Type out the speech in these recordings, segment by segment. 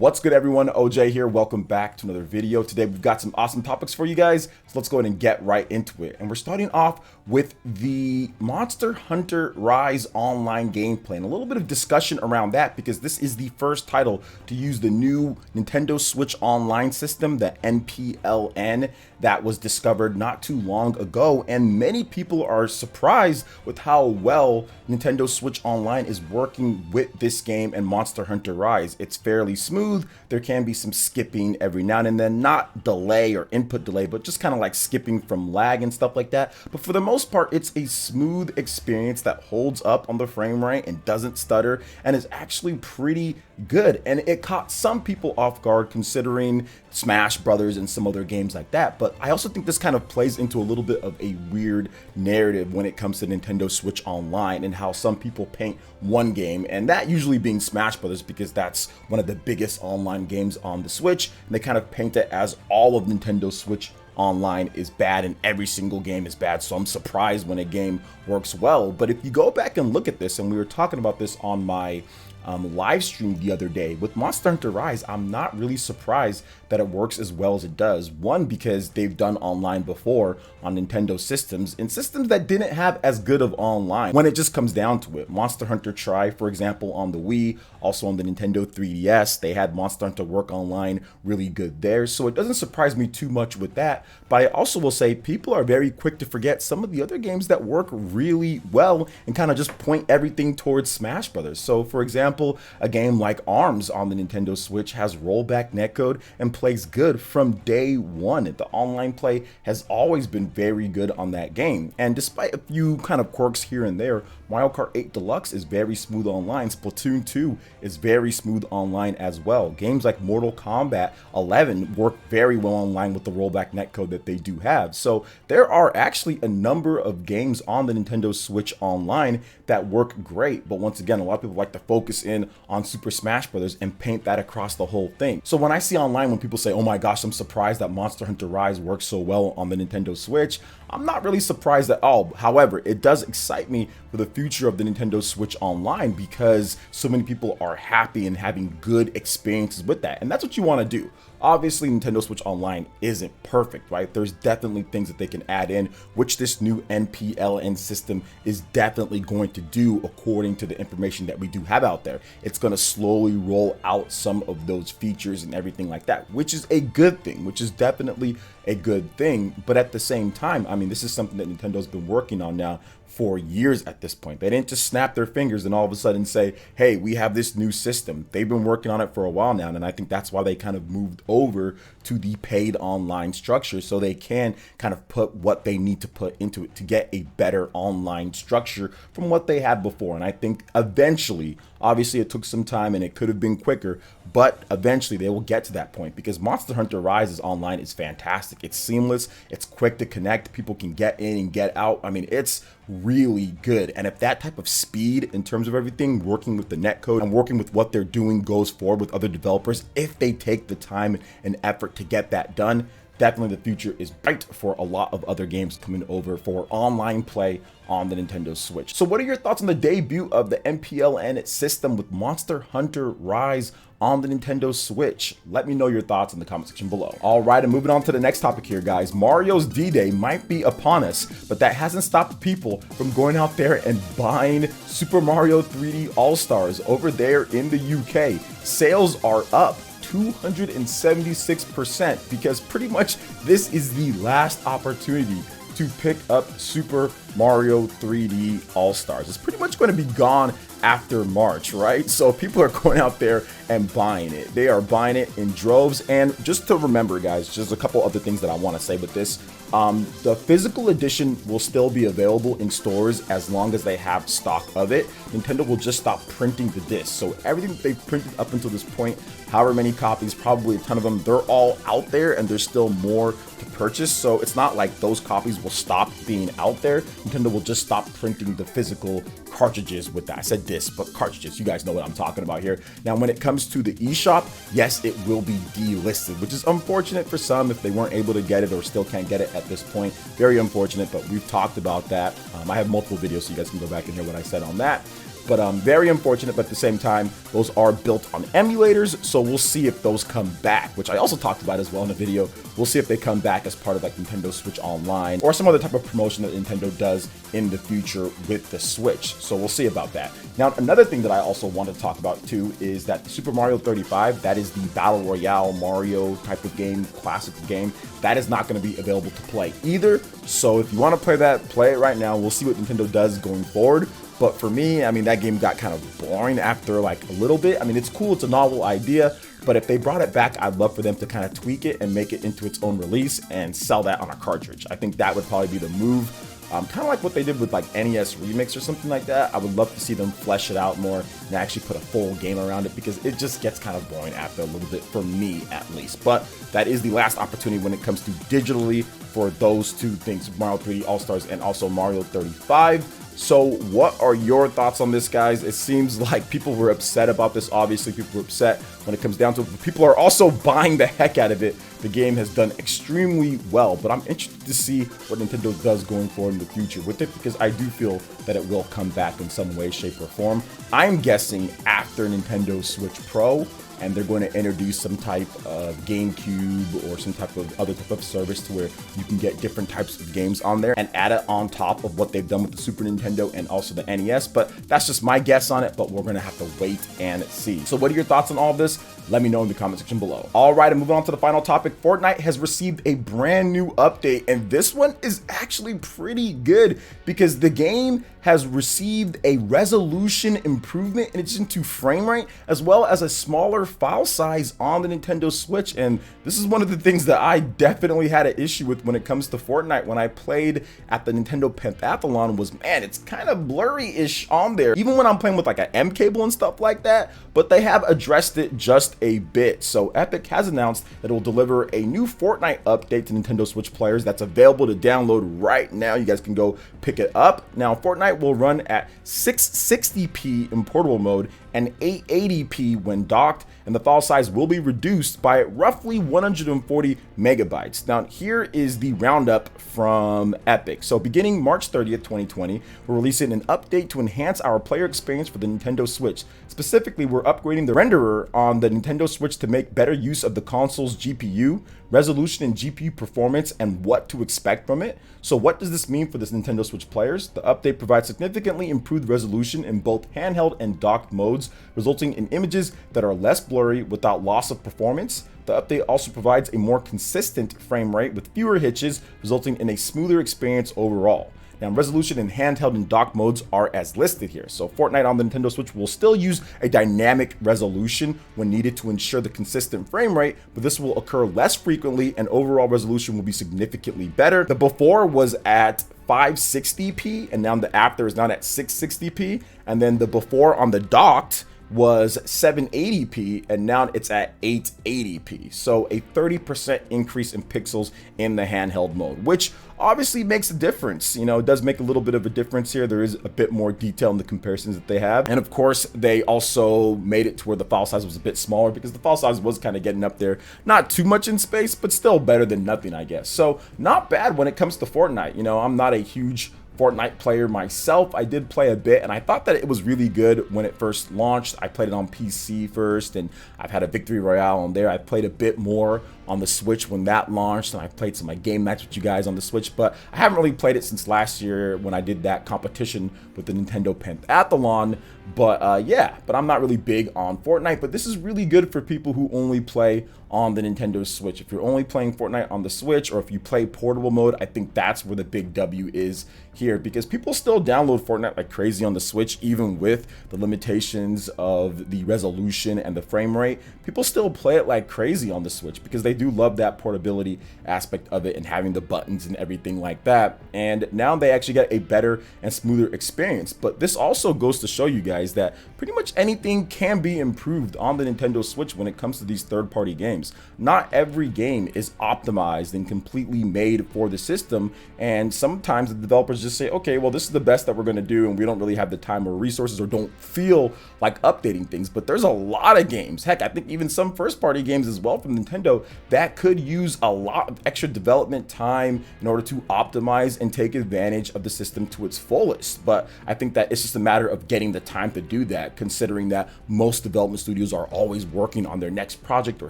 What's good, everyone? OJ here. Welcome back to another video. Today we've got some awesome topics for you guys, so let's go ahead and get right into it. And we're starting off with the Monster Hunter Rise online gameplay and a little bit of discussion around that, because this is the first title to use the new Nintendo Switch Online system, the NPLN, that was discovered not too long ago. And many people are surprised with how well Nintendo Switch Online is working with this game and Monster Hunter Rise. It's fairly smooth. There can be some skipping every now and then, not delay or input delay, but just kind of like skipping from lag and stuff like that. But for the most part, it's a smooth experience that holds up on the frame rate and doesn't stutter and is actually pretty good. And it caught some people off guard considering Smash Brothers and some other games like that. But I also think this kind of plays into a little bit of a weird narrative when it comes to Nintendo Switch Online and how some people paint one game, and that usually being Smash Brothers because that's one of the biggest online games on the Switch, and they kind of paint it as all of Nintendo Switch Online is bad and every single game is bad. So I'm surprised when a game works well. But if you go back and look at this, and we were talking about this on my live stream the other day with Monster Hunter Rise, I'm not really surprised that it works as well as it does. One, because they've done online before on Nintendo systems, and systems that didn't have as good of online when it just comes down to it. Monster Hunter Tri, for example, on the Wii, also on the Nintendo 3DS, they had Monster Hunter work online really good there. So it doesn't surprise me too much with that. But I also will say people are very quick to forget some of the other games that work really well and kind of just point everything towards Smash Brothers. So for example, a game like ARMS on the Nintendo Switch has rollback netcode and plays good from day one. The online play has always been very good on that game. And despite a few kind of quirks here and there, Mario Kart 8 Deluxe is very smooth online. Splatoon 2 is very smooth online as well. Games like Mortal Kombat 11 work very well online with the rollback netcode that they do have. So there are actually a number of games on the Nintendo Switch Online that work great. But once again, a lot of people like to focus in on Super Smash Brothers and paint that across the whole thing. So when I see online when people say, oh my gosh, I'm surprised that Monster Hunter Rise works so well on the Nintendo Switch, I'm not really surprised at all. However, it does excite me for the future of the Nintendo Switch Online because so many people are happy and having good experiences with that. And that's what you want to do. Obviously, Nintendo Switch Online isn't perfect, right? There's definitely things that they can add in, which this new NPLN system is definitely going to do according to the information that we do have out there. It's going to slowly roll out some of those features and everything like that, which is a good thing, which is definitely a good thing. But at the same time, I mean, this is something that Nintendo's been working on now for years at this point. They didn't just snap their fingers and all of a sudden say, hey, we have this new system. They've been working on it for a while now, and I think that's why they kind of moved over to the paid online structure, so they can kind of put what they need to put into it to get a better online structure from what they had before. And I think eventually, obviously it took some time and it could have been quicker, but eventually they will get to that point because Monster Hunter Rise's online is fantastic. It's seamless, it's quick to connect, people can get in and get out. I mean, it's really good. And if that type of speed in terms of everything, working with the netcode and working with what they're doing goes forward with other developers, if they take the time and effort to get that done, definitely the future is bright for a lot of other games coming over for online play on the Nintendo Switch. So what are your thoughts on the debut of the NPLN system with Monster Hunter Rise on the Nintendo Switch? Let me know your thoughts in the comment section below. All right, and moving on to the next topic here, guys. Mario's D-Day might be upon us, but that hasn't stopped people from going out there and buying Super Mario 3D All-Stars over there in the UK. Sales are up 276% because pretty much this is the last opportunity to pick up Super Mario 3D All-Stars. It's pretty much going to be gone after March, right? So people are going out there and buying it. They are buying it in droves. And just to remember, guys, just a couple other things that I want to say with this. The physical edition will still be available in stores as long as they have stock of it. Nintendo will just stop printing the discs. So everything that they've printed up until this point, however many copies, probably a ton of them, they're all out there and there's still more to purchase. So it's not like those copies will stop being out there. Nintendo will just stop printing the physical cartridges with that. I said discs, but cartridges. You guys know what I'm talking about here. Now, when it comes to the eShop, yes, it will be delisted, which is unfortunate for some if they weren't able to get it or still can't get it at this point. Very unfortunate, but we've talked about that. I have multiple videos, so you guys can go back and hear what I said on that. But very unfortunate, but at the same time, those are built on emulators, so we'll see if those come back, which I also talked about as well in the video. We'll see if they come back as part of like Nintendo Switch Online or some other type of promotion that Nintendo does in the future with the Switch. So we'll see about that. Now, another thing that I also want to talk about too is that Super Mario 35, that is the Battle Royale Mario type of game, classic game, that is not going to be available to play either. So if you want to play that, play it right now. We'll see what Nintendo does going forward. But for me, I mean, that game got kind of boring after like a little bit. I mean, it's cool, it's a novel idea, but if they brought it back, I'd love for them to kind of tweak it and make it into its own release and sell that on a cartridge. I think that would probably be the move. Kind of like what they did with like NES Remix or something like that. I would love to see them flesh it out more and actually put a full game around it, because it just gets kind of boring after a little bit, for me at least. But that is the last opportunity when it comes to digitally for those two things, Mario 3D All-Stars and also Mario 35. So what are your thoughts on this, guys? It seems like people were upset about this. Obviously, people were upset when it comes down to it, but people are also buying the heck out of it. The game has done extremely well, but I'm interested to see what Nintendo does going forward in the future with it, because I do feel that it will come back in some way, shape, or form. I'm guessing after Nintendo Switch Pro, and they're going to introduce some type of GameCube or some type of other type of service to where you can get different types of games on there and add it on top of what they've done with the Super Nintendo and also the NES. But that's just my guess on it, but we're going to have to wait and see. So what are your thoughts on all of this? Let me know in the comment section below. All right, and moving on to the final topic, Fortnite has received a brand new update, and this one is actually pretty good because the game has received a resolution improvement in addition to frame rate, as well as a smaller file size on the Nintendo Switch. And this is one of the things that I definitely had an issue with when it comes to Fortnite. When I played at the Nintendo Pentathlon, was, man, it's kind of blurry-ish on there, even when I'm playing with like an M cable and stuff like that, but they have addressed it just a bit. So Epic has announced that it will deliver a new Fortnite update to Nintendo Switch players that's available to download right now. You guys can go pick it up. Now, Fortnite will run at 660p in portable mode and 880p when docked, and the file size will be reduced by roughly 140 megabytes. Now, here is the roundup from Epic. So beginning March 30th, 2020, we're releasing an update to enhance our player experience for the Nintendo Switch. Specifically, we're upgrading the renderer on the Nintendo Switch to make better use of the console's GPU, resolution, and GPU performance, and what to expect from it. So what does this mean for this Nintendo Switch players? The update provides significantly improved resolution in both handheld and docked modes, resulting in images that are less blurry without loss of performance. The update also provides a more consistent frame rate with fewer hitches, resulting in a smoother experience overall. Now, resolution in handheld and dock modes are as listed here. So Fortnite on the Nintendo Switch will still use a dynamic resolution when needed to ensure the consistent frame rate, but this will occur less frequently and overall resolution will be significantly better. The before was at 560p and now the after is now at 660p, and then the before on the docked was 780p and now it's at 880p. So a 30% increase in pixels in the handheld mode, which obviously makes a difference. You know, it does make a little bit of a difference here. There is a bit more detail in the comparisons that they have. And of course, they also made it to where the file size was a bit smaller because the file size was kind of getting up there. Not too much in space, but still better than nothing, I guess. So not bad when it comes to Fortnite. You know, I'm not a huge Fortnite player myself. I did play a bit and I thought that it was really good when it first launched. I played it on PC first and I've had a victory royale on there. I played a bit more on the Switch when that launched, and I played some of my game nights with you guys on the Switch, but I haven't really played it since last year when I did that competition with the Nintendo Pentathlon. But yeah, but I'm not really big on Fortnite, but this is really good for people who only play on the Nintendo Switch. If you're only playing Fortnite on the Switch, or if you play portable mode, I think that's where the big W is here, because people still download Fortnite like crazy on the Switch, even with the limitations of the resolution and the frame rate. People still play it like crazy on the Switch because they do love that portability aspect of it and having the buttons and everything like that. And now they actually get a better and smoother experience. But this also goes to show you guys that pretty much anything can be improved on the Nintendo Switch when it comes to these third-party games. Not every game is optimized and completely made for the system, and sometimes the developers just just say, okay, well, this is the best that we're going to do, and we don't really have the time or resources or don't feel like updating things. But there's a lot of games, heck, I think even some first-party games as well from Nintendo that could use a lot of extra development time in order to optimize and take advantage of the system to its fullest. But I think that it's just a matter of getting the time to do that, considering that most development studios are always working on their next project or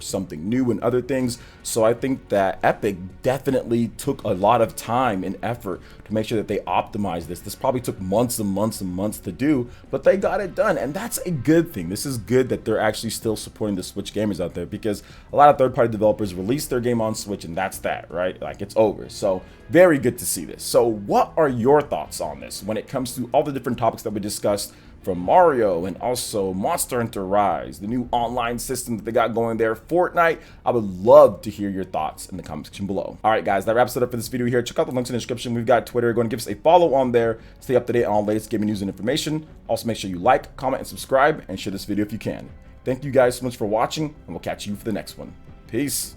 something new and other things. So I think that Epic definitely took a lot of time and effort to make sure that they optimize this. This probably took months and months and months to do, but they got it done, and that's a good thing. This is good that they're actually still supporting the Switch gamers out there, because a lot of third-party developers release their game on Switch and that's that, right? Like, it's over. So very good to see this. So what are your thoughts on this when it comes to all the different topics that we discussed, from Mario and also Monster Hunter Rise, the new online system that they got going there, Fortnite? I would love to hear your thoughts in the comment section below. All right, guys, that wraps it up for this video here. Check out the links in the description. We've got Twitter. Go and give us a follow on there. Stay up to date on all the latest gaming news and information. Also, make sure you like, comment, and subscribe, and share this video if you can. Thank you guys so much for watching, and we'll catch you for the next one. Peace.